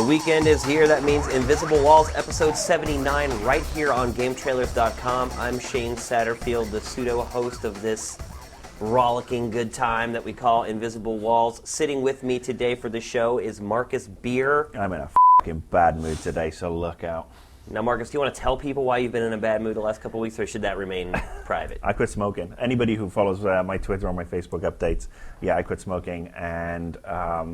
weekend is here. That means Invisible Walls, episode 79, right here on GameTrailers.com. I'm Shane Satterfield, the pseudo-host of this rollicking good time that we call Invisible Walls. Sitting with me today for the show is Marcus Beer. I'm in a fucking bad mood today, so look out. Now, Marcus, do you want to tell people why you've been in a bad mood the last couple of weeks, or should that remain private? I quit smoking. Anybody who follows my Twitter or my Facebook updates, yeah, I quit smoking, and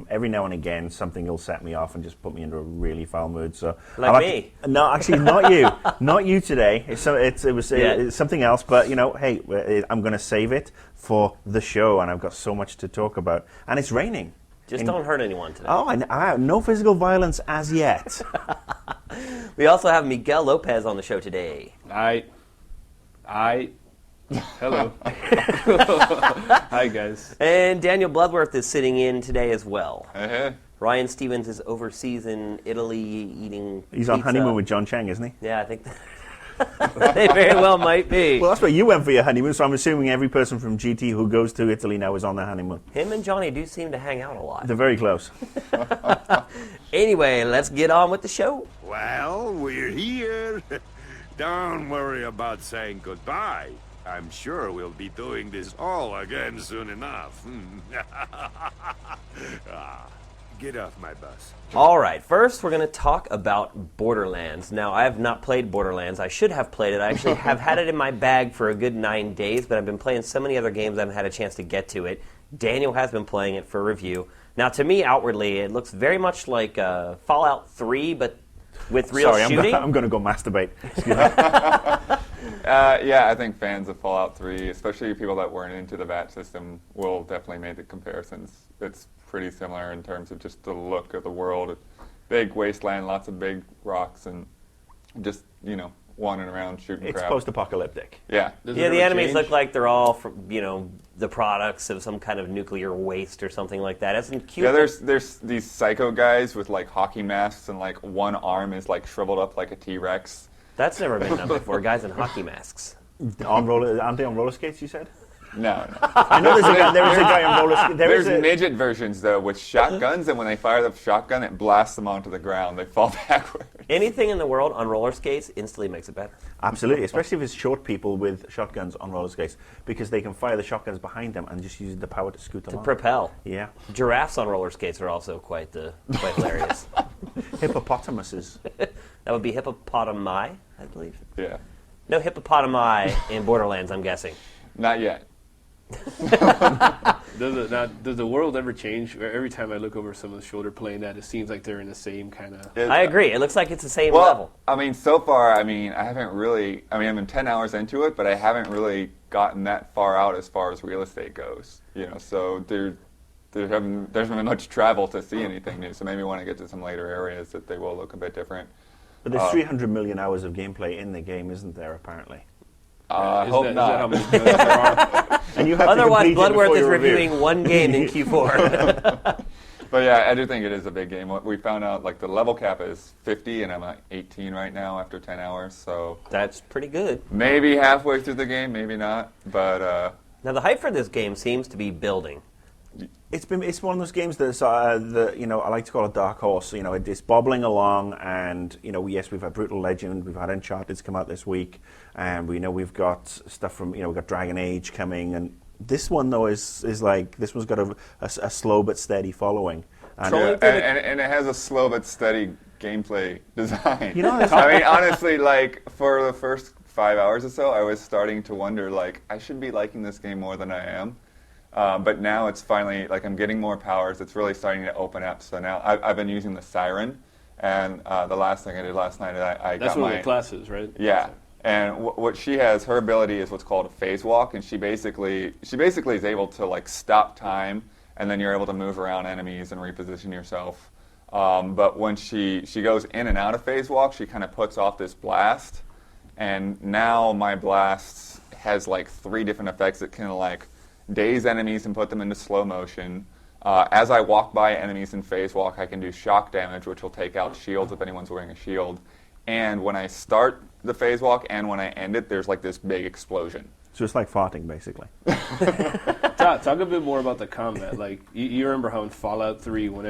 every now and again something will set me off and just put me into a really foul mood. So, like me? No, actually, not you. Not you today. It was something else, but you know, hey, I'm going to save it for the show, and I've got so much to talk about, and it's raining. Just don't hurt anyone today. Oh, no physical violence as yet. We also have Miguel Lopez on the show today. Hello. Hi, guys. And Daniel Bloodworth is sitting in today as well. Uh-huh. Ryan Stevens is overseas in Italy eating He's on pizza. honeymoon with John Cheng, isn't he? Yeah, I think they very well might be. Well, that's where you went for your honeymoon, so I'm assuming every person from GT who goes to Italy now is on their honeymoon. Him and Johnny do seem to hang out a lot. They're very close. Anyway, let's get on with the show. Well, we're here. Don't worry about saying goodbye. I'm sure we'll be doing this all again soon enough. Get off my bus. All right, first we're going to talk about Borderlands. Now, I have not played Borderlands. I should have played it. I actually have had it in my bag for a good 9 days, but I've been playing so many other games I haven't had a chance to get to it. Daniel has been playing it for review. Now, to me, outwardly, it looks very much like Fallout 3, but with real shooting. I'm going to go masturbate. Yeah, I think fans of Fallout 3, especially people that weren't into the VAT system, will definitely make the comparisons. It's pretty similar in terms of just the look of the world. Big wasteland, lots of big rocks, and just, you know, wandering around shooting crap. It's post-apocalyptic. Yeah. The enemies look like they're all, the products of some kind of nuclear waste or something like that. Isn't cute? Yeah, there's these psycho guys with, like, hockey masks, and, like, one arm is, like, shriveled up like a T-Rex. That's never been done before. Guys in hockey masks. Aren't they on roller skates, you said? No. I know there is a guy on roller skates. There's midget versions, though, with shotguns, and when they fire the shotgun, it blasts them onto the ground. They fall backward. Anything in the world on roller skates instantly makes it better. Absolutely, especially if it's short people with shotguns on roller skates, because they can fire the shotguns behind them and just use the power to scoot them To on. propel. Yeah. Giraffes on roller skates are also quite hilarious. Hippopotamuses. That would be hippopotami, I believe. Yeah. No hippopotami in Borderlands, I'm guessing. Not yet. Does the world ever change? Every time I look over someone's shoulder playing that, it seems like they're in the same kind of... I agree. It looks like it's the same Well, level. I mean, so far, I haven't really... I'm 10 hours into it, but I haven't really gotten that far out as far as real estate goes. You know, so there hasn't been much travel to see anything new, so maybe when I get to some later areas that they will look a bit different. But there's 300 million hours of gameplay in the game, isn't there, apparently? I hope Is that not. how many guns there are? And you have Otherwise, to complete it Bloodworth before is you review. reviewing one game in Q4. But yeah, I do think it is a big game. What we found out, like, the level cap is 50, and I'm at 18 right now after 10 hours, so... That's pretty good. Maybe halfway through the game, maybe not, but... Now, the hype for this game seems to be building. It's one of those games that's I like to call it dark horse. You know, it's bobbling along, and yes, we've had Brutal Legend, we've had Uncharted's come out this week, and we know we've got stuff from we've got Dragon Age coming, and this one though is like this one's got a slow but steady following, and and it has a slow but steady gameplay design. You know, I mean, honestly, like for the first 5 hours or so, I was starting to wonder, like, I should be liking this game more than I am. But now it's finally, like, I'm getting more powers. It's really starting to open up. So now I've been using the Siren, and the last thing I did last night, I That's got one my... of the classes, right? Yeah. And what she has, her ability is what's called a phase walk, and she basically is able to, like, stop time, and then you're able to move around enemies and reposition yourself. But when she goes in and out of phase walk, she kind of puts off this blast, and now my blast has, like, 3 different effects that can, like, daze enemies and put them into slow motion. As I walk by enemies in phase walk, I can do shock damage, which will take out shields if anyone's wearing a shield. And when I start the phase walk and when I end it, there's like this big explosion. So it's like farting, basically. Talk a bit more about the combat. Like you remember how in Fallout 3, when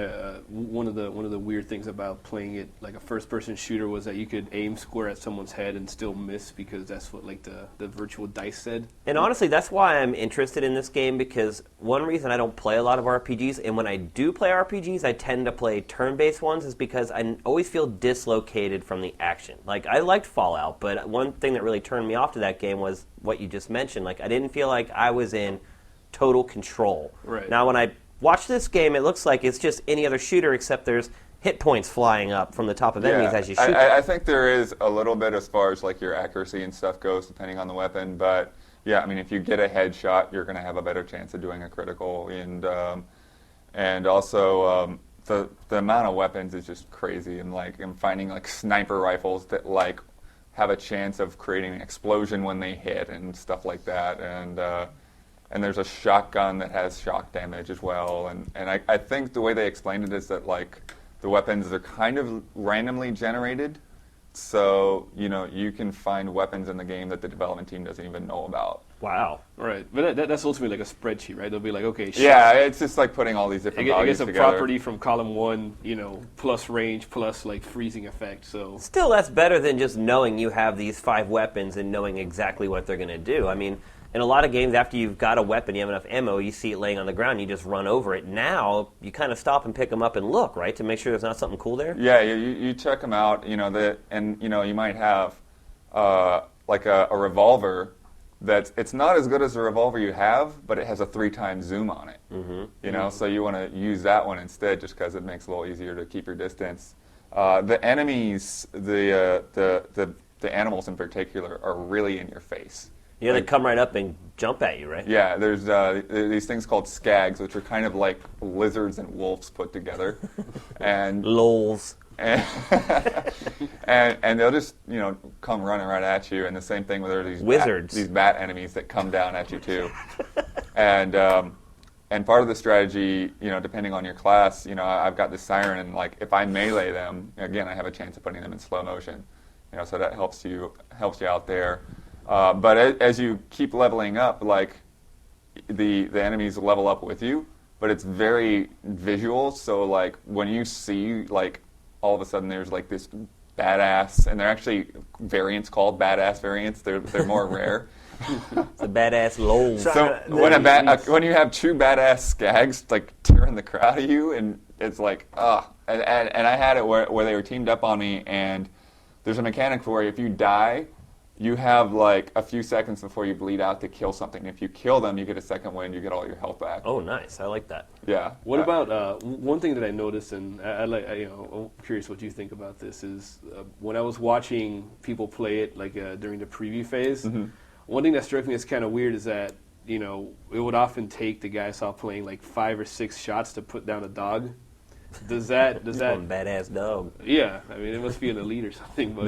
one of the weird things about playing it like a first-person shooter was that you could aim square at someone's head and still miss because that's what like the virtual dice said. And honestly, that's why I'm interested in this game, because one reason I don't play a lot of RPGs, and when I do play RPGs, I tend to play turn-based ones, is because I always feel dislocated from the action. Like, I liked Fallout, but one thing that really turned me off to that game was what you just mentioned. Like, I didn't feel like I was in total control. Right. Now, when I watch this game, it looks like it's just any other shooter, except there's hit points flying up from the top of enemies as you shoot them. I think there is a little bit as far as like your accuracy and stuff goes, depending on the weapon. But yeah, I mean, if you get a headshot, you're going to have a better chance of doing a critical. And also the amount of weapons is just crazy. And like I'm finding like sniper rifles that like have a chance of creating an explosion when they hit and stuff like that. And there's a shotgun that has shock damage as well. And I think the way they explained it is that like the weapons are kind of randomly generated. So, you know, you can find weapons in the game that the development team doesn't even know about. Wow. Right, but that's ultimately like a spreadsheet, right? They'll be like, okay, Yeah, it's just like putting all these different I values guess a together. property from column 1, you know, plus range, plus like freezing effect. So Still, that's better than just knowing you have these 5 weapons and knowing exactly what they're going to do. I mean, in a lot of games, after you've got a weapon, you have enough ammo, you see it laying on the ground, you just run over it. Now, you kind of stop and pick them up and look, right, to make sure there's not something cool there? Yeah, you check them out, you know, and you know, you might have like a revolver it's not as good as the revolver you have, but it has a 3x zoom on it. Mm-hmm. You know, so you want to use that one instead, just because it makes it a little easier to keep your distance. The enemies, the animals in particular, are really in your face. Yeah, they come right up and jump at you, right? Yeah, there's these things called skags, which are kind of like lizards and wolves put together, and Lols. and they'll just, you know, come running right at you. And the same thing with these wizards, these bat enemies that come down at you too. And part of the strategy, you know, depending on your class, you know, I've got this siren, and like if I melee them, again, I have a chance of putting them in slow motion. You know, so that helps you out there. But as you keep leveling up, like the enemies level up with you, but it's very visual. So like when you see like all of a sudden there's like this badass, and they're actually variants called badass variants. They're more rare. It's a badass Lols. So when you have 2 badass skags like tearing the crowd of you, and it's like and I had it where they were teamed up on me, and there's a mechanic where if you die, you have like a few seconds before you bleed out to kill something. If you kill them, you get a second wind, you get all your health back. Oh, nice. I like that. Yeah. what about one thing that I noticed, and I'm curious what you think about this, is when I was watching people play it like during the preview phase, one thing that struck me as kind of weird is that, you know, it would often take the guy I saw playing like 5 or 6 shots to put down a dog. Does that badass dog? Yeah, I mean, it must be an elite or something, but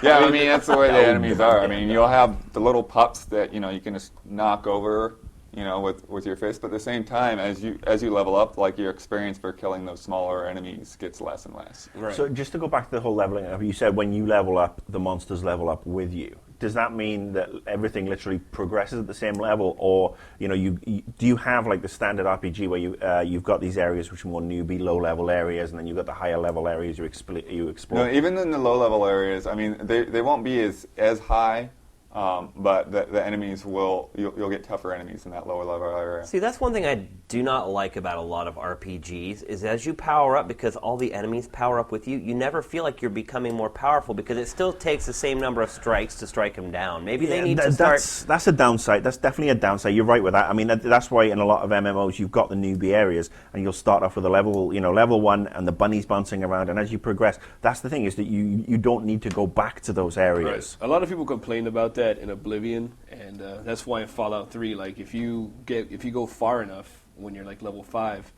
Yeah, I mean, that's the way the enemies are. I mean, you'll have the little pups that, you know, you can just knock over, you know, with your fist. But at the same time, as you level up, like your experience for killing those smaller enemies gets less and less. right. So just to go back to the whole leveling up, you said when you level up, the monsters level up with you. Does that mean that everything literally progresses at the same level, or you know, do you have like the standard RPG where you've got these areas which are more newbie, low-level areas, and then you've got the higher-level areas you explore? No, even in the low-level areas, I mean, they won't be as high, but the enemies you'll get tougher enemies in that lower level area. See, that's one thing I do not like about a lot of RPGs, is as you power up, because all the enemies power up with you, you never feel like you're becoming more powerful, because it still takes the same number of strikes to strike them down. Maybe they need to start... That's a downside. That's definitely a downside. You're right with that. I mean, that's why in a lot of MMOs you've got the newbie areas, and you'll start off with a level 1, and the bunnies bouncing around, and as you progress, that's the thing, is that you don't need to go back to those areas. Right. A lot of people complained about that in Oblivion, and that's why in Fallout 3, like if you go far enough when you're like level 5,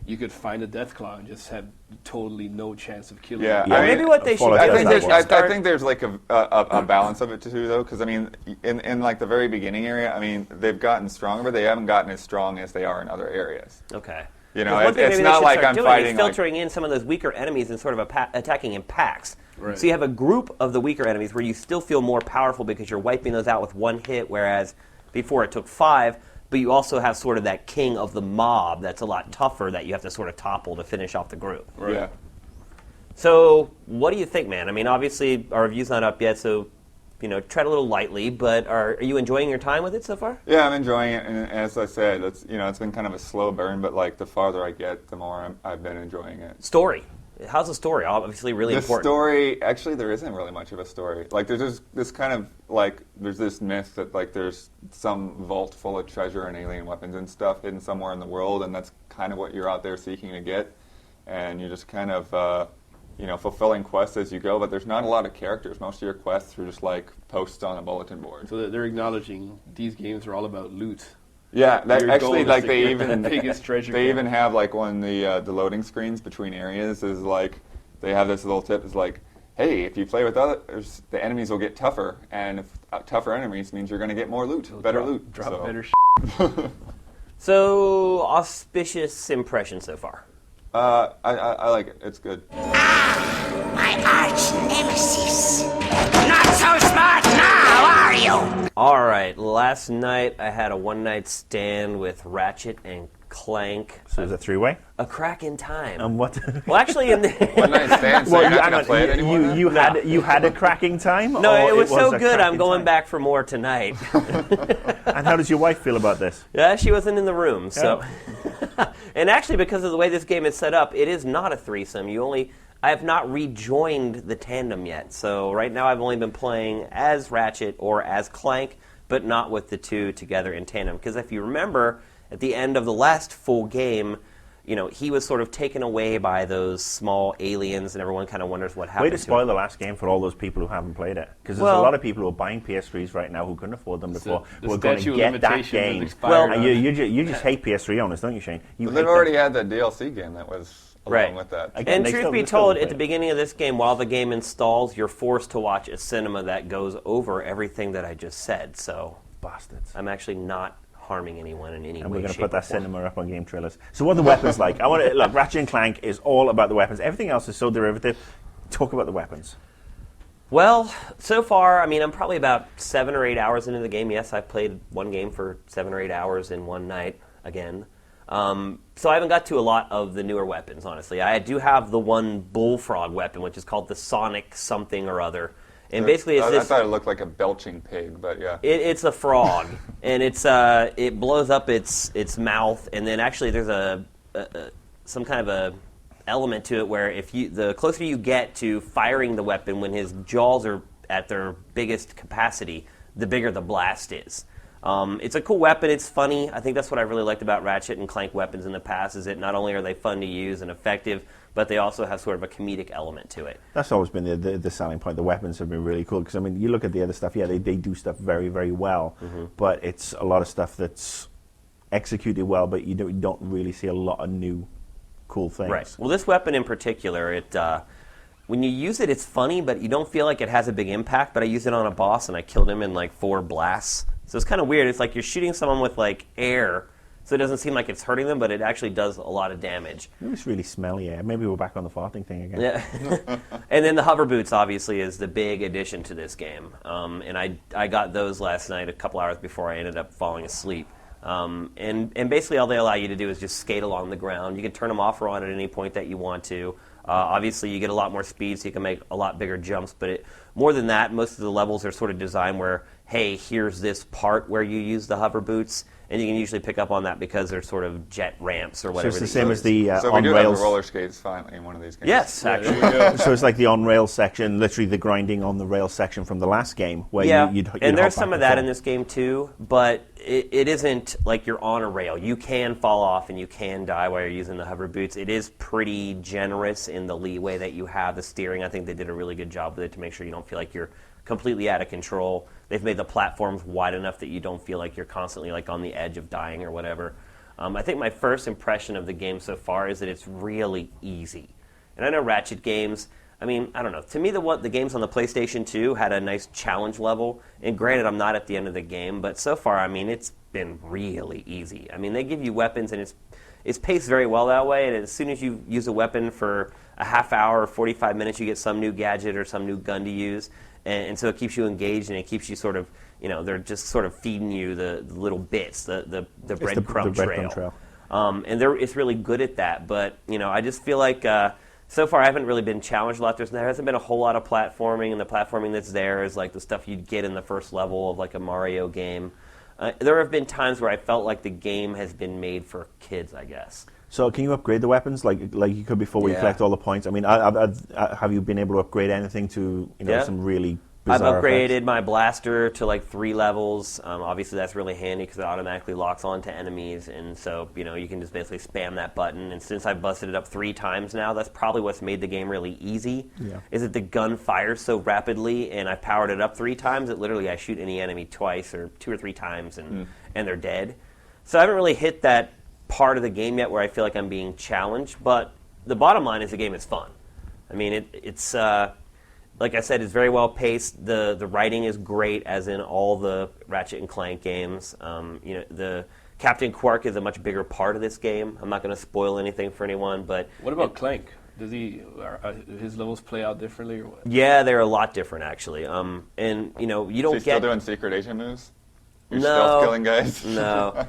you could find a Deathclaw and just have totally no chance of killing Yeah, it. I mean, maybe what they should Fallout do does is that I think there's like a balance of it too, though, because I mean, in like the very beginning area, I mean, they've gotten stronger, but they haven't gotten as strong as they are in other areas. Okay. You know, One thing it's maybe they not should like start I'm doing fighting is like- filtering in some of those weaker enemies and sort of attacking in packs. Right. So you have a group of the weaker enemies where you still feel more powerful because you're wiping those out with one hit, whereas Before it took 5, but you also have sort of that king of the mob that's a lot tougher that you have to sort of topple to finish off the group. Yeah. So, what do you think, man? I mean, obviously, our review's not up yet, so, tread a little lightly, but are you enjoying your time with it so far? Yeah, I'm enjoying it, and as I said, it's been kind of a slow burn, but like the farther I get, the more I've been enjoying it. Story. How's the story? Obviously, really The important. story, actually, there isn't really much of a story. Like, there's just this kind of, like, there's this myth that, like, there's some vault full of treasure and alien weapons and stuff hidden somewhere in the world, and that's kind of what you're out there seeking to get. And you're just kind of, fulfilling quests as you go, but there's not a lot of characters. Most of your quests are just, like, posts on a bulletin board. So they're acknowledging these games are all about loot. Yeah, that Your actually, goal is like, to they get even the biggest treasure. they even have, like, one of the loading screens between areas is like, they have this little tip. It's like, hey, if you play with others, the enemies will get tougher, and if tougher enemies means you're going to get more loot, better loot. Drop so. better So, auspicious impression so far. I like it. It's good. My arch nemesis. Not so smart now, are you? All right, last night I had a one-night stand with Ratchet and Clank. So is it 3-way? A crack in time. And what? Well, actually, in the One night stand, so you're not going to play it anymore? then? you had a cracking time? no, or it was so a good. I'm cracking going time? back for more tonight. And how does your wife feel about this? Yeah, she wasn't in the room, so. And actually, because of the way this game is set up, it is not a threesome. I have not rejoined the tandem yet. So right now, I've only been playing as Ratchet or as Clank, but not with the two together in tandem. Because if you remember, at the end of the last full game, he was sort of taken away by those small aliens, and everyone kind of wonders what happened. Way to spoil the last game for all those people who haven't played it. Because there's a lot of people who are buying PS3s right now who couldn't afford them before, the who are going statute to of get that limitations has game. expired Well, on And it. you just hate PS3 owners, don't you, Shane? You They've hate already them. had the DLC game that was along Right. with that. Again, And they truth still- be they still told, play at the it. beginning of this game, while the game installs, you're forced to watch a cinema that goes over everything that I just said. So Bastards. I'm actually not harming anyone in any And way, we're going to shape, put or that form. cinema up on game trailers. So what are the weapons like? I want to look. Ratchet and Clank is all about the weapons. Everything else is so derivative. Talk about the weapons. Well, so far, I mean, I'm probably about 7 or 8 hours into the game. Yes, I've played one game for 7 or 8 hours in one night again. So I haven't got to a lot of the newer weapons, honestly. I do have the one bullfrog weapon, which is called the Sonic something or other. And basically, it's I this. thought it looked like a belching pig, but yeah. It's a frog, and it blows up its mouth, and then actually there's some kind of a element to it where the closer you get to firing the weapon when his jaws are at their biggest capacity, the bigger the blast is. It's a cool weapon. It's funny. I think that's what I really liked about Ratchet and Clank weapons in the past, is that not only are they fun to use and effective, but they also have sort of a comedic element to it. That's always been the selling point. The weapons have been really cool because, I mean, you look at the other stuff, yeah, they do stuff very, very well, but it's a lot of stuff that's executed well, but you don't really see a lot of new cool things. Right. Well, this weapon in particular, when you use it, it's funny, but you don't feel like it has a big impact. But I used it on a boss, and I killed him in like 4 blasts. So it's kind of weird. It's like you're shooting someone with like air, so it doesn't seem like it's hurting them, but it actually does a lot of damage. Maybe it's really smelly air. Maybe we're back on the farting thing again. Yeah. And then the hover boots, obviously, is the big addition to this game. And I got those last night a couple hours before I ended up falling asleep. And basically all they allow you to do is just skate along the ground. You can turn them off or on at any point that you want to. Obviously, you get a lot more speed, so you can make a lot bigger jumps. But more than that, most of the levels are sort of designed where, hey, here's this part where you use the hover boots, and you can usually pick up on that because they're sort of jet ramps or So whatever. it's the that same you as the So we on do have rails. the roller skates finally in one of these games. Yes, actually. So it's like the on rail section, literally the grinding on the rail section from the last game, where Yeah, you'd and there's hop some back of that and in forth. this game too, but it isn't like you're on a rail. You can fall off and you can die while you're using the hover boots. It is pretty generous in the leeway that you have. The steering, I think they did a really good job with it to make sure you don't feel like you're completely out of control. They've made the platforms wide enough that you don't feel like you're constantly like on the edge of dying or whatever. I think my first impression of the game so far is that it's really easy. And I know Ratchet games, I mean, I don't know. To me, the games on the PlayStation 2 had a nice challenge level. And granted, I'm not at the end of the game, but so far, I mean, it's been really easy. I mean, they give you weapons, and it's paced very well that way. And as soon as you use a weapon for a half hour or 45 minutes, you get some new gadget or some new gun to use. And so it keeps you engaged, and it keeps you sort of they're just sort of feeding you the little bits, the It's breadcrumb the trail. breadcrumb trail. And it's really good at that. But I just feel like so far I haven't really been challenged a lot. There hasn't been a whole lot of platforming, and the platforming that's there is like the stuff you'd get in the first level of like a Mario game. There have been times where I felt like the game has been made for kids, I guess. So can you upgrade the weapons like you could before where you Yeah. collect all the points? I mean, have you been able to upgrade anything to Yeah. some really I've bizarre upgraded effects? my blaster to like 3 levels. Obviously, that's really handy because it automatically locks onto enemies, and so you can just basically spam that button. And since I've busted it up 3 times now, that's probably what's made the game really easy. Yeah. Is that the gun fires so rapidly, and I've powered it up 3 times that literally I shoot any enemy twice or 2 or 3 times, and they're dead. So I haven't really hit that part of the game yet where I feel like I'm being challenged. But the bottom line is the game is fun. I mean, it's. Like I said, it's very well paced. The writing is great, as in all the Ratchet and Clank games. The Captain Quark is a much bigger part of this game. I'm not going to spoil anything for anyone, but What about Clank? Does his levels play out differently or what? yeah, they're a lot different actually. And you So don't you get still doing secret agent moves? You're No. stealth killing guys? No.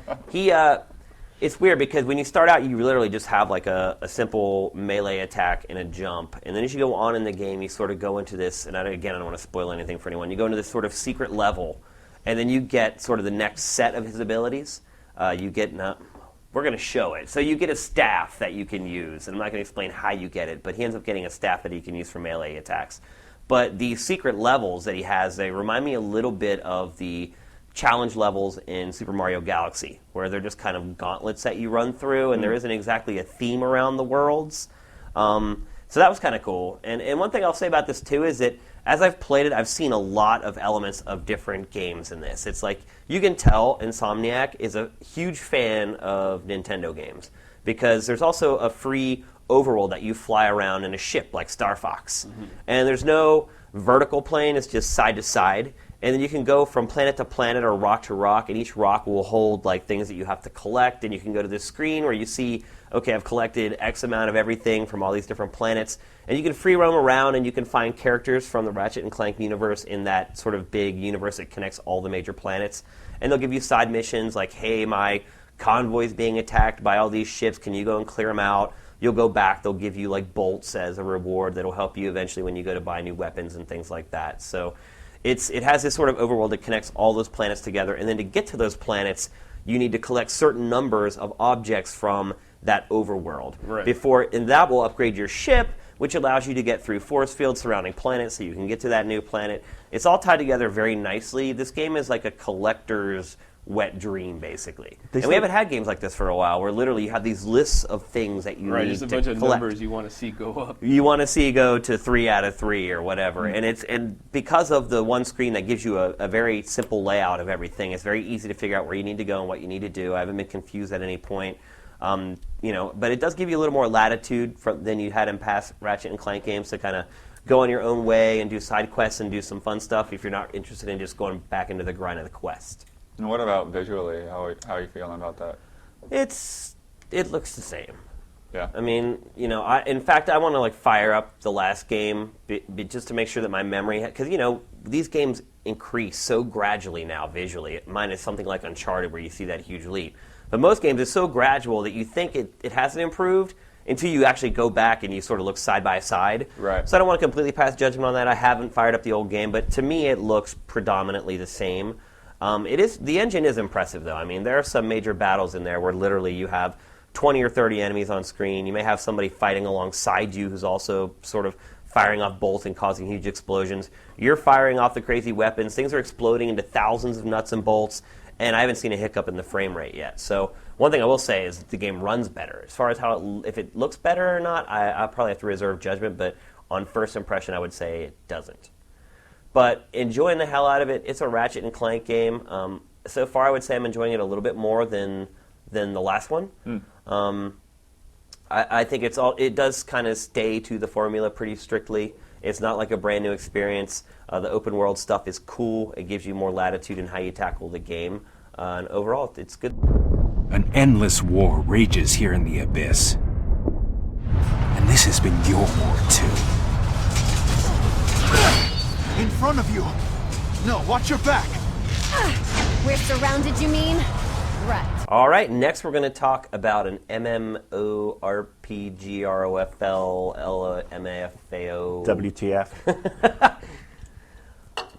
It's weird because when you start out, you literally just have like a simple melee attack and a jump. And then as you go on in the game, you sort of go into this, and I don't want to spoil anything for anyone, you go into this sort of secret level, and then you get sort of the next set of his abilities. We're going to show it. So you get a staff that you can use, and I'm not going to explain how you get it, but he ends up getting a staff that he can use for melee attacks. But the secret levels that he has, they remind me a little bit of the challenge levels in Super Mario Galaxy, where they're just kind of gauntlets that you run through, and there isn't exactly a theme around the worlds. So that was kind of cool. And one thing I'll say about this, too, is that as I've played it, I've seen a lot of elements of different games in this. It's like, you can tell Insomniac is a huge fan of Nintendo games, because there's also a free overworld that you fly around in a ship like Star Fox. And there's no vertical plane, it's just side to side. And then you can go from planet to planet or rock to rock, and each rock will hold like things that you have to collect. And you can go to this screen where you see, okay, I've collected X amount of everything from all these different planets. And you can free roam around, and you can find characters from the Ratchet and Clank universe in that sort of big universe that connects all the major planets. And they'll give you side missions like, hey, my convoy's being attacked by all these ships. Can you go and clear them out? You'll go back. They'll give you like bolts as a reward that'll help you eventually when you go to buy new weapons and things like that. So it has this sort of overworld that connects all those planets together, and then to get to those planets, you need to collect certain numbers of objects from that overworld. Right. And that will upgrade your ship, which allows you to get through force fields surrounding planets so you can get to that new planet. It's all tied together very nicely. This game is like a collector's wet dream, basically. And we haven't had games like this for a while, where literally you have these lists of things that you need Just to a bunch of collect. numbers you want to see go up. You want to see go to 3 out of 3 or whatever, and because of the one screen that gives you a very simple layout of everything, it's very easy to figure out where you need to go and what you need to do. I haven't been confused at any point, but it does give you a little more latitude than you had in past Ratchet and Clank games to kind of go on your own way and do side quests and do some fun stuff if you're not interested in just going back into the grind of the quest. And what about visually? How are you feeling about that? It looks the same. Yeah. I mean, in fact, I want to like fire up the last game just to make sure that my memory, because these games increase so gradually now visually. Mine is something like Uncharted, where you see that huge leap. But most games, it's so gradual that you think it hasn't improved until you actually go back and you sort of look side by side. Right. So I don't want to completely pass judgment on that. I haven't fired up the old game, but to me, it looks predominantly the same. The engine is impressive, though. I mean, there are some major battles in there where literally you have 20 or 30 enemies on screen. You may have somebody fighting alongside you who's also sort of firing off bolts and causing huge explosions. You're firing off the crazy weapons. Things are exploding into thousands of nuts and bolts, and I haven't seen a hiccup in the frame rate yet. So one thing I will say is the game runs better. As far as if it looks better or not, I'll probably have to reserve judgment, but on first impression, I would say it doesn't. But enjoying the hell out of it. It's a Ratchet and Clank game. So far, I would say I'm enjoying it a little bit more than the last one. I think it does kind of stay to the formula pretty strictly. It's not like a brand new experience. The open world stuff is cool. It gives you more latitude in how you tackle the game. And overall, it's good. An endless war rages here in the Abyss. And this has been your war, too. In front of you! No, watch your back! We're surrounded, you mean? Right. All right, next we're going to talk about an MMORPG-ROFL-LMAFAO... WTF.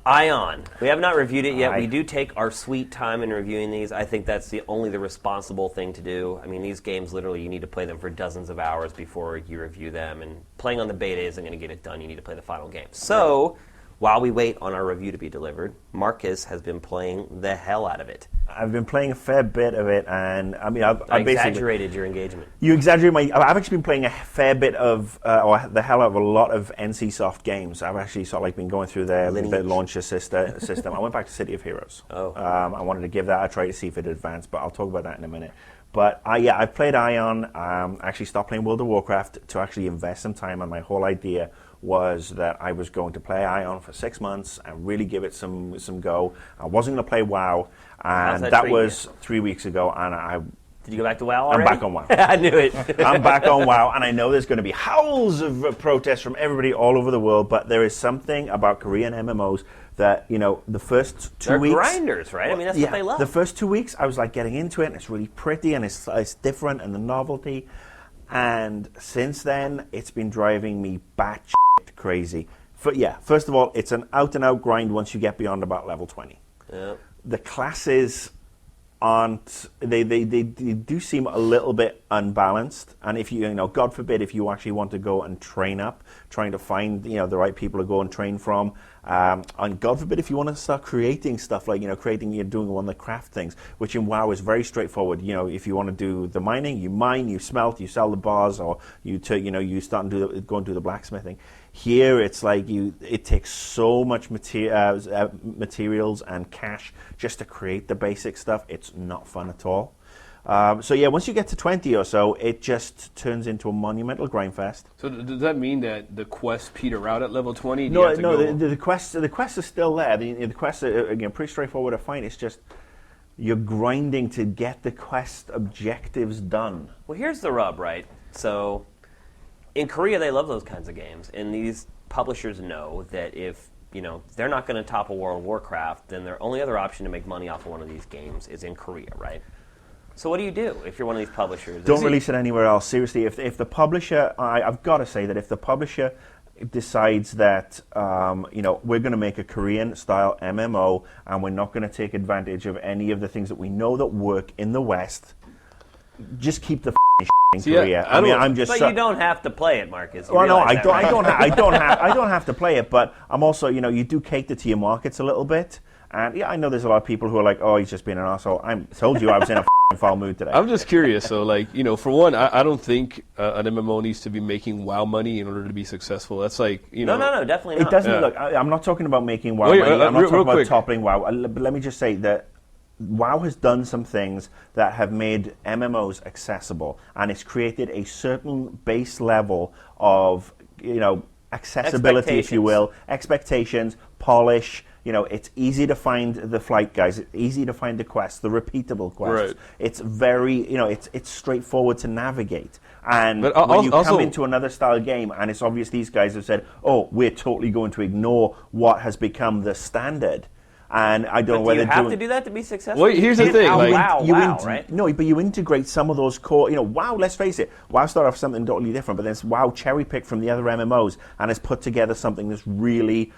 Ion. We have not reviewed it yet. Aye. We do take our sweet time in reviewing these. I think that's only the responsible thing to do. I mean, these games, literally, you need to play them for dozens of hours before you review them, and playing on the beta isn't going to get it done. You need to play the final game. So, while we wait on our review to be delivered, Marcus has been playing the hell out of it. I've been playing a fair bit of it, and I mean, I basically exaggerated your engagement. You exaggerate my. I've actually been playing a fair bit of, or the hell out of a lot of NCSoft games. I've actually sort of like been going through their launcher system. I went back to City of Heroes. Oh. I wanted to give that a try to see if it advanced, but I'll talk about that in a minute. But I've played Ion. Actually stopped playing World of Warcraft to actually invest some time, and my whole idea was that I was going to play Ion for 6 months and really give it some go. I wasn't going to play WoW, and that was 3 weeks ago, and Did you go back to WoW already? I'm back on WoW. I knew it. I'm back on WoW, and I know there's going to be howls of protest from everybody all over the world, but there is something about Korean MMOs that, you know, the first 2 They're weeks... grinders, right? I mean, that's what they love. The first 2 weeks, I was like getting into it, and it's really pretty, and it's different, and the novelty. And since then, it's been driving me batshit crazy. First of all, it's an out-and-out grind once you get beyond about level 20. Yeah. The classes aren't... They do seem a little bit unbalanced. And if you know, God forbid, if you actually want to go and train up, trying to find, you know, the right people to go and train from, and God forbid if you want to start creating stuff like, you know, doing one of the craft things, which in WoW is very straightforward. You know, if you want to do the mining, you mine, you smelt, you sell the bars, or you start and go and do the blacksmithing. Here, it's like it takes so much materials and cash just to create the basic stuff. It's not fun at all. Once you get to 20 or so, it just turns into a monumental grind fest. So does that mean that the quests peter out at level 20? No. The quests are still there. The quests are, again, pretty straightforward to find. It's just you're grinding to get the quest objectives done. Well, here's the rub, right? So, in Korea, they love those kinds of games, and these publishers know that if they're not going to topple World of Warcraft, then their only other option to make money off of one of these games is in Korea, right? So what do you do if you're one of these publishers? Don't release it anywhere else. Seriously, if the publisher, I've got to say that if the publisher decides that we're going to make a Korean-style MMO and we're not going to take advantage of any of the things that we know that work in the West, just keep the in Korea. But you don't have to play it, Marcus. Well, no, I don't have to play it. But I'm also, you do cater to your markets a little bit. And yeah, I know there's a lot of people who are like, oh, he's just being an asshole. I told you I was in a foul mood today. I'm just curious. So, for one, I don't think an MMO needs to be making WoW money in order to be successful. That's like, No, definitely not. It doesn't. Yeah. Look, I'm not talking about making WoW money. I'm not talking about toppling WoW. But let me just say that WoW has done some things that have made MMOs accessible, and it's created a certain base level of, accessibility, if you will, expectations, polish. It's easy to find the flight guys. It's easy to find the quests, the repeatable quests. Right. It's very, it's straightforward to navigate. And when you come into another style game, and it's obvious these guys have said, oh, we're totally going to ignore what has become the standard. And I don't know whether you have to do that to be successful. Well, here's the thing, right? No, but you integrate some of those core. WoW. Let's face it, WoW started off something totally different, but then WoW cherry picked from the other MMOs and has put together something that's really,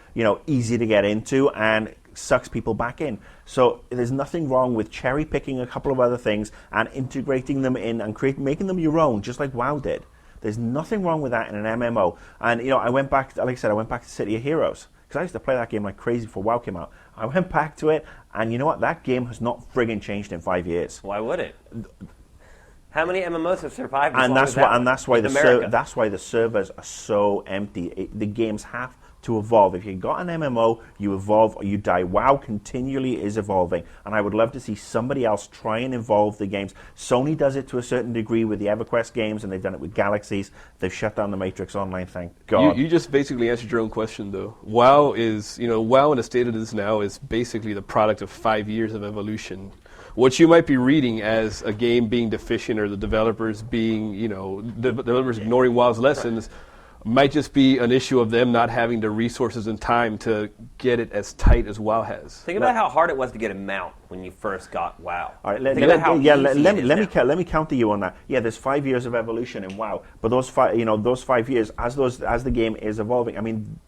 easy to get into and sucks people back in. So there's nothing wrong with cherry picking a couple of other things and integrating them in and making them your own, just like WoW did. There's nothing wrong with that in an MMO. And I went back, like I said, to City of Heroes because I used to play that game like crazy before WoW came out. I went back to it, and you know what? That game has not friggin' changed in 5 years. Why would it? How many MMOs have survived? That's why the servers are so empty. The games have to evolve. If you've got an MMO, you evolve or you die. WoW continually is evolving, and I would love to see somebody else try and evolve the games. Sony does it to a certain degree with the EverQuest games, and they've done it with Galaxies. They've shut down the Matrix Online, thank God. You just basically answered your own question, though. WoW is, WoW in the state it is now is basically the product of 5 years of evolution. What you might be reading as a game being deficient or the developers being, developers ignoring WoW's lessons, might just be an issue of them not having the resources and time to get it as tight as WoW has. Think about how hard it was to get a mount when you first got WoW. All right, Think about how easy it is now. let me counter you on that. Yeah, there's 5 years of evolution in WoW, but those 5 years as the game is evolving. I mean,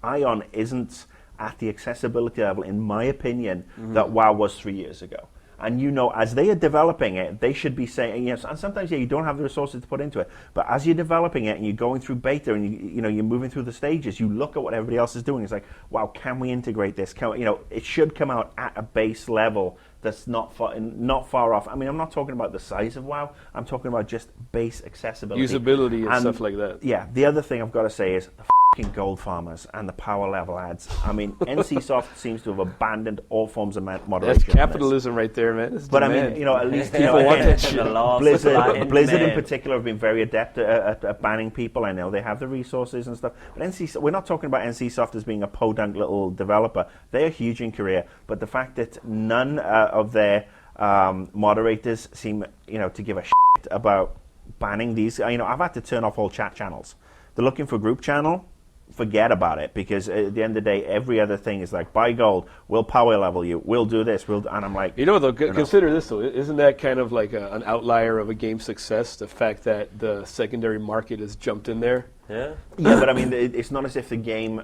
Ion isn't at the accessibility level, in my opinion, that WoW was 3 years ago. And as they are developing it, they should be saying, yes, and sometimes, you don't have the resources to put into it. But as you're developing it and you're going through beta and you're moving through the stages, you look at what everybody else is doing. It's like, wow, can we integrate this? It should come out at a base level that's not far off. I mean, I'm not talking about the size of WoW. I'm talking about just base accessibility. Usability and stuff like that. Yeah, the other thing I've got to say is the gold farmers and the power level ads. I mean, NCSoft seems to have abandoned all forms of moderation. That's capitalism right there, man. It's but demand. I mean, at least people want that shit. Blizzard in particular have been very adept at banning people. I know they have the resources and stuff. But we're not talking about NCSoft as being a podunk little developer. They are huge in Korea, but the fact that none of their moderators seem, to give a shit about banning these. I've had to turn off all chat channels. They're looking for group channel. Forget about it, because at the end of the day, every other thing is like, buy gold, we'll power level you, we'll do this, and I'm like... though, consider this, though. Isn't that kind of like an outlier of a game's success, the fact that the secondary market has jumped in there? Yeah. Yeah, but I mean, it's not as if the game,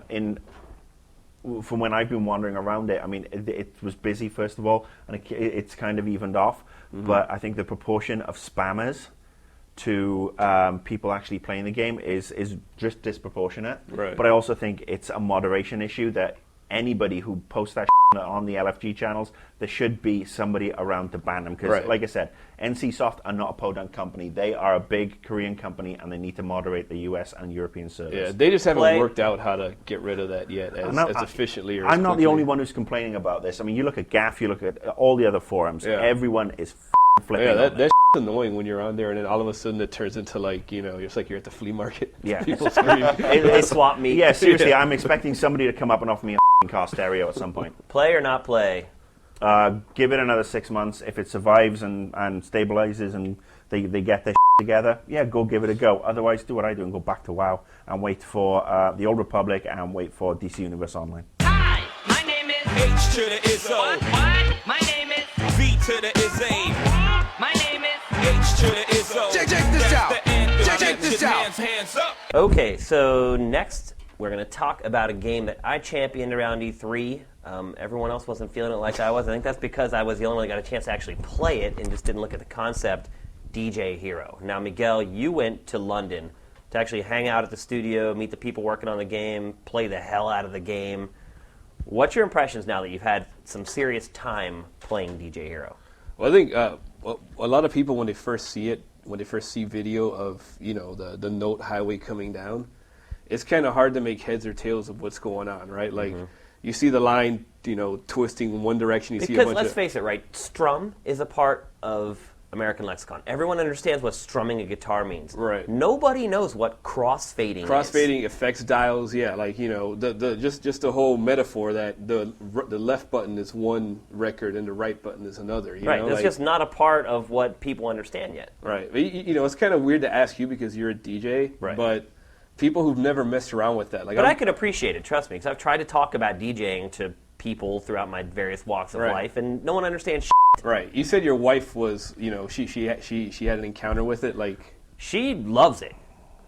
from when I've been wandering around it, I mean, it was busy, first of all, and it's kind of evened off, but I think the proportion of spammers to people actually playing the game is just disproportionate. Right. But I also think it's a moderation issue that anybody who posts that on the LFG channels, there should be somebody around to ban them. Because, like I said, NCSoft are not a podunk company. They are a big Korean company, and they need to moderate the US and European servers. Yeah, they just haven't worked out how to get rid of that yet as efficiently or as I'm not the quickly. only one who's complaining about this. I mean, you look at GAF, you look at all the other forums, everyone is flipping on that's annoying when you're on there and then all of a sudden it turns into it's like you're at the flea market. Yeah. People scream. They swap me. Yeah, seriously, I'm expecting somebody to come up and offer me a car stereo at some point. Play or not play? Give it another 6 months. If it survives and stabilizes and they get their together, go give it a go. Otherwise, do what I do and go back to WoW and wait for the Old Republic and wait for DC Universe Online. Hi, my name is H to the Izzo. What? My name is V to the Izzy. My name is H to the Izzo. Check this out. Check this out. Hands up. Okay, so next we're going to talk about a game that I championed around E3. Everyone else wasn't feeling it like I was. I think that's because I was the only one that got a chance to actually play it and just didn't look at the concept, DJ Hero. Now, Miguel, you went to London to actually hang out at the studio, meet the people working on the game, play the hell out of the game. What's your impressions now that you've had some serious time playing DJ Hero? Well, I think a lot of people, when they first see video of the Note highway coming down, it's kind of hard to make heads or tails of what's going on, right? Like you see the line, twisting in one direction. Because let's face it, right? Strum is a part of American lexicon. Everyone understands what strumming a guitar means. Right. Nobody knows what crossfading is. Crossfading, effects dials, just the whole metaphor that the left button is one record and the right button is another. That's just not a part of what people understand yet. Right. It's kind of weird to ask you because you're a DJ, right. But people who've never messed around with that. I could appreciate it, trust me, because I've tried to talk about DJing to people throughout my various walks of life, and no one understands shit. Right. You said your wife was, she had an encounter with it, like... She loves it.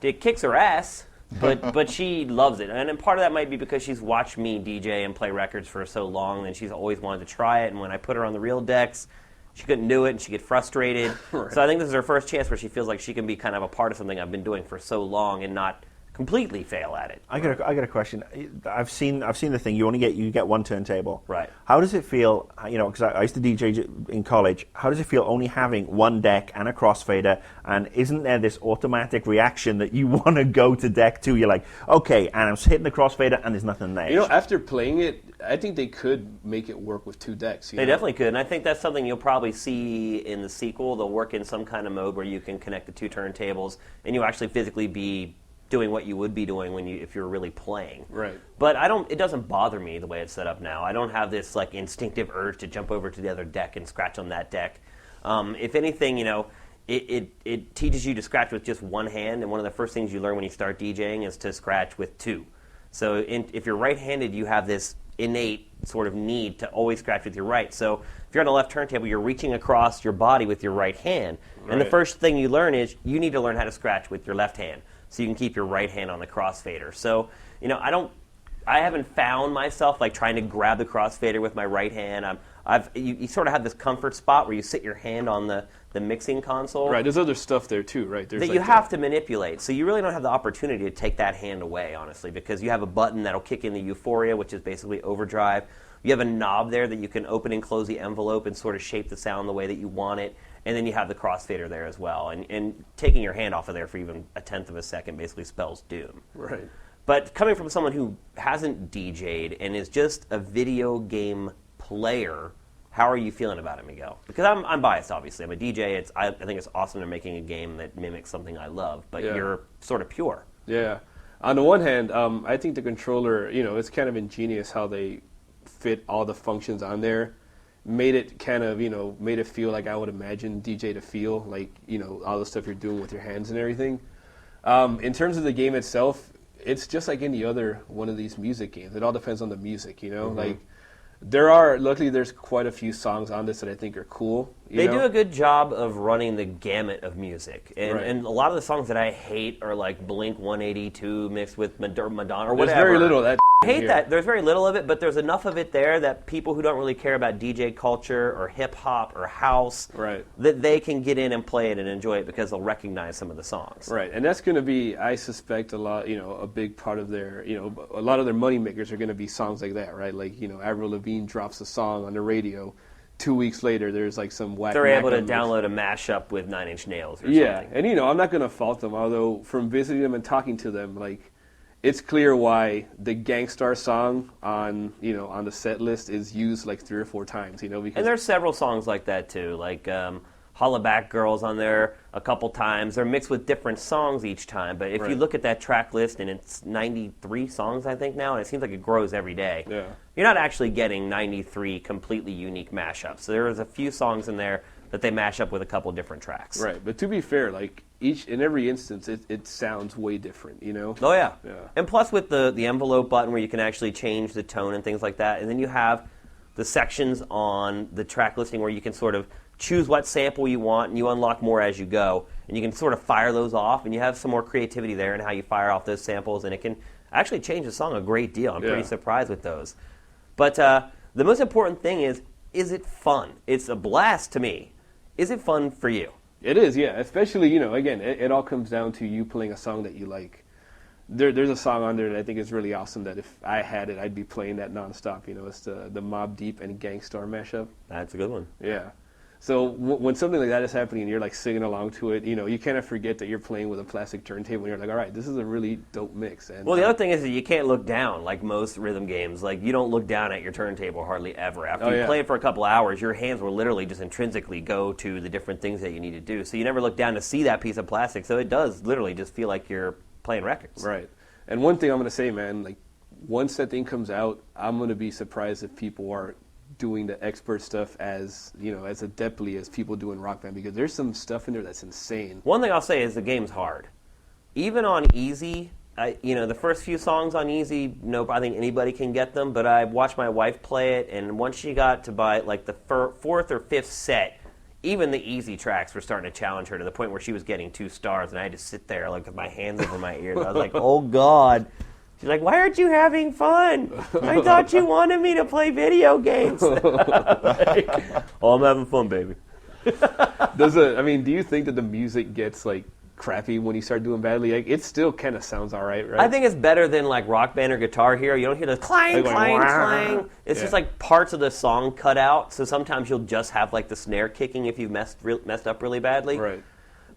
It kicks her ass, but she loves it. And part of that might be because she's watched me DJ and play records for so long, and she's always wanted to try it, and when I put her on the real decks, she couldn't do it, and she get frustrated. Right. So I think this is her first chance where she feels like she can be kind of a part of something I've been doing for so long and not completely fail at it. I got a question. I've seen the thing. You get one turntable. Right. How does it feel? Because I used to DJ in college. How does it feel only having one deck and a crossfader? And isn't there this automatic reaction that you want to go to deck 2? You're like, okay, and I'm hitting the crossfader, and there's nothing there. After playing it, I think they could make it work with 2 decks. They definitely could, and I think that's something you'll probably see in the sequel. They'll work in some kind of mode where you can connect the 2 turntables, and you'll actually physically be doing what you would be doing if you're really playing. Right. But it doesn't bother me the way it's set up now. I don't have this instinctive urge to jump over to the other deck and scratch on that deck. If anything, it teaches you to scratch with just one hand, and one of the first things you learn when you start DJing is to scratch with two. So if you're right-handed, you have this innate sort of need to always scratch with your right. So if you're on a left turntable, you're reaching across your body with your right hand. Right. And the first thing you learn is you need to learn how to scratch with your left hand so you can keep your right hand on the crossfader. So, I haven't found myself like trying to grab the crossfader with my right hand. You sort of have this comfort spot where you sit your hand on the mixing console. Right, there's other stuff there too, right? There's that you have to manipulate. So you really don't have the opportunity to take that hand away, honestly, because you have a button that'll kick in the euphoria, which is basically overdrive. You have a knob there that you can open and close the envelope and sort of shape the sound the way that you want it. And then you have the crossfader there as well. And taking your hand off of there for even a tenth of a second basically spells doom. Right. But coming from someone who hasn't DJ'd and is just a video game player, how are you feeling about it, Miguel? Because I'm biased, obviously. I'm a DJ. I think it's awesome they're making a game that mimics something I love, but you're sort of pure. Yeah. On the one hand, I think the controller, it's kind of ingenious how they fit all the functions on there. Made it kind of, made it feel like I would imagine DJ to feel, like, all the stuff you're doing with your hands and everything. In terms of the game itself, it's just like any other one of these music games. It all depends on the music, Mm-hmm. Like, luckily there's quite a few songs on this that I think are cool. They do a good job of running the gamut of music. And, Right. and a lot of the songs that I hate are like Blink 182 mixed with Madonna or There's whatever. very little of that. I hate that. There's very little of it, but there's enough of it there that people who don't really care about DJ culture or hip-hop or house, Right. that they can get in and play it and enjoy it because they'll recognize some of the songs. Right, and that's going to be, I suspect, a lot, a big part of their, a lot of their money makers are going to be songs like that, right? Like, Avril Lavigne drops a song on the radio, 2 weeks later there's like some whack. They're able to mix. download a mashup with Nine Inch Nails or Yeah, something. and I'm not going to fault them, although from visiting them and talking to them, like, it's clear why the Gangstar song on the set list is used like 3 or 4 times, because And there's several songs like that too, like Holla Back Girls on there a couple times. They're mixed with different songs each time, but if you Right. look at that track list, and it's 93 songs I think now, and it seems like it grows every day. Yeah. You're not actually getting 93 completely unique mashups. So there's a few songs in there that they mash up with a couple different tracks. Right, but to be fair, like in every instance, it sounds way different, Oh yeah. Yeah. And plus with the envelope button where you can actually change the tone and things like that, and then you have the sections on the track listing where you can sort of choose what sample you want, and you unlock more as you go, and you can sort of fire those off, and you have some more creativity there in how you fire off those samples, and it can actually change the song a great deal. I'm pretty surprised with those. But the most important thing is it fun? It's a blast to me. Is it fun for you? It is, yeah. Especially, again, it all comes down to you playing a song that you like. There's a song on there that I think is really awesome that if I had it, I'd be playing that nonstop. It's the Mobb Deep and Gangstar mashup. That's a good one. Yeah. So when something like that is happening and you're like singing along to it, you kind of forget that you're playing with a plastic turntable and you're like, all right, this is a really dope mix. And well, the other thing is that you can't look down like most rhythm games. Like, you don't look down at your turntable hardly ever. After you play it for a couple hours, your hands will literally just intrinsically go to the different things that you need to do. So you never look down to see that piece of plastic. So it does literally just feel like you're playing records. Right. And one thing I'm going to say, man, like, once that thing comes out, I'm going to be surprised if people aren't doing the expert stuff as adeptly as people do in Rock Band, because there's some stuff in there that's insane. One thing I'll say is the game's hard. Even on easy, the first few songs on easy, nope, I think anybody can get them, but I watched my wife play it, and once she got to by like the 4th or 5th set, even the easy tracks were starting to challenge her to the point where she was getting 2 stars, and I had to sit there like with my hands over my ears. I was like, oh God. She's like, why aren't you having fun? I thought you wanted me to play video games. Like, oh, I'm having fun, baby. Do you think that the music gets like crappy when you start doing badly? Like, it still kind of sounds all right, right? I think it's better than like Rock Band or Guitar Hero. You don't hear the clang, Like, clang, wah. clang. It's just like parts of the song cut out. So sometimes you'll just have like the snare kicking if you've messed up really badly. Right.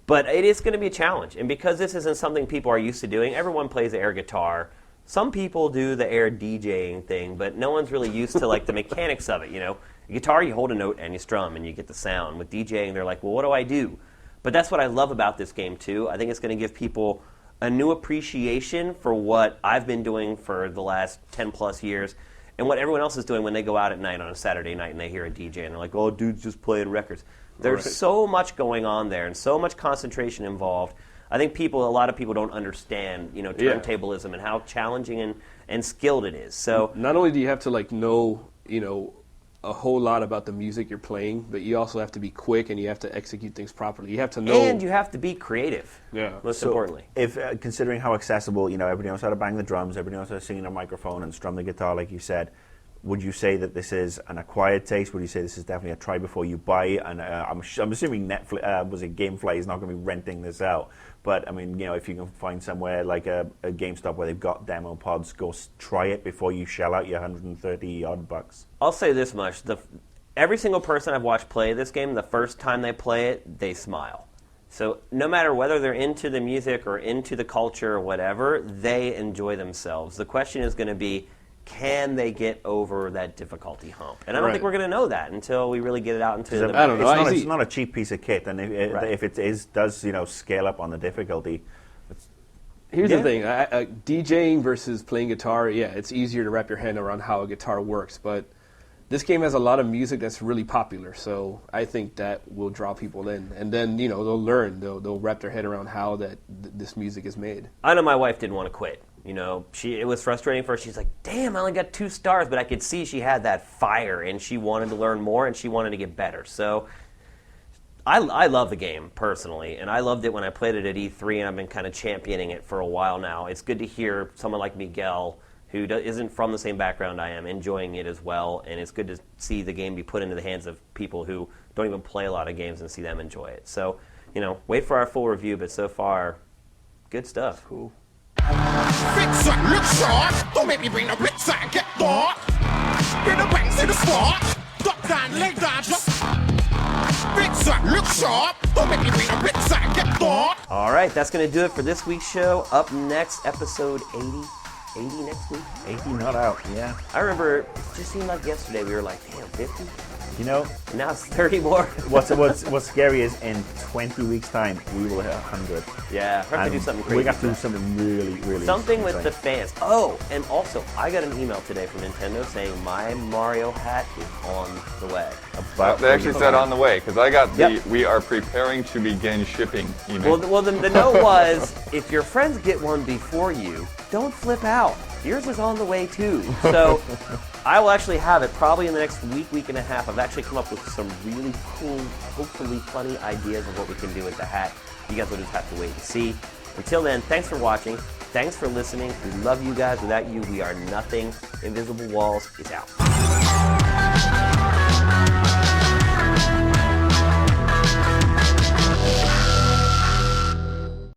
But it is going to be a challenge. And because this isn't something people are used to doing, everyone plays air guitar. Some people do the air DJing thing, but no one's really used to like the mechanics of it, Guitar, you hold a note and you strum and you get the sound. With DJing, they're like, well, what do I do? But that's what I love about this game, too. I think it's going to give people a new appreciation for what I've been doing for the last 10-plus years and what everyone else is doing when they go out at night on a Saturday night and they hear a DJ and they're like, oh, dude's just playing records. There's Right. so much going on there and so much concentration involved. I think a lot of people don't understand, Yeah. turntablism and how challenging and skilled it is. So Not only do you have to like know, a whole lot about the music you're playing, but you also have to be quick and you have to execute things properly. You have to know. and you have to be creative. Yeah. Most So, importantly. if considering how accessible, everybody knows how to bang the drums, everybody knows how to sing in a microphone and strum the guitar, like you said, would you say that this is an acquired taste? Would you say this is definitely a try before you buy? And I'm assuming Netflix, GameFly is not going to be renting this out. But I mean, if you can find somewhere like a GameStop where they've got demo pods, go try it before you shell out your $130 I'll say this much: every single person I've watched play this game, the first time they play it, they smile. So no matter whether they're into the music or into the culture or whatever, they enjoy themselves. The question is going to be, can they get over that difficulty hump? And I don't Right. think we're going to know that until we really get it out into the. I don't know. It's not a cheap piece of kit, and if it does scale up on the difficulty. Here's Yeah. the thing: DJing versus playing guitar. Yeah, it's easier to wrap your hand around how a guitar works, but this game has a lot of music that's really popular. So I think that will draw people in, and then they'll learn. They'll wrap their head around how this music is made. I know my wife didn't want to quit. It was frustrating for her. She's like, damn, I only got 2 stars, but I could see she had that fire, and she wanted to learn more, and she wanted to get better. So I love the game, personally, and I loved it when I played it at E3, and I've been kind of championing it for a while now. It's good to hear someone like Miguel, who isn't from the same background I am, enjoying it as well, and it's good to see the game be put into the hands of people who don't even play a lot of games and see them enjoy it. So, wait for our full review, but so far, good stuff. Cool. Fix it, look sharp. Don't make me bring the blitz and get dark. Bring the bangs to the spot. Duck down, leg down, just. Fix it, look sharp. Don't make me bring the blitz and get dark. All right, that's going to do it for this week's show. Up next, episode 80. 80 next week? 80 not out, yeah. I remember, it just seemed like yesterday we were like, damn, 50? And now it's 30 more. what's scary is in 20 weeks' time we will hit 100. Yeah, we have to do something crazy. We have to do something really, really something with insane. the fans. Oh, and also, I got an email today from Nintendo saying my Mario hat is on the way. They actually said on the way, because I got Yep. we are preparing to begin shipping email. Well, the note was, if your friends get one before you, don't flip out. Yours is on the way too. So I will actually have it probably in the next week and a half. I've actually come up with some really cool, hopefully funny ideas of what we can do with the hat. You guys will just have to wait and see. Until then, thanks for watching. Thanks for listening. We love you guys. Without you, we are nothing. Invisible Walls is out.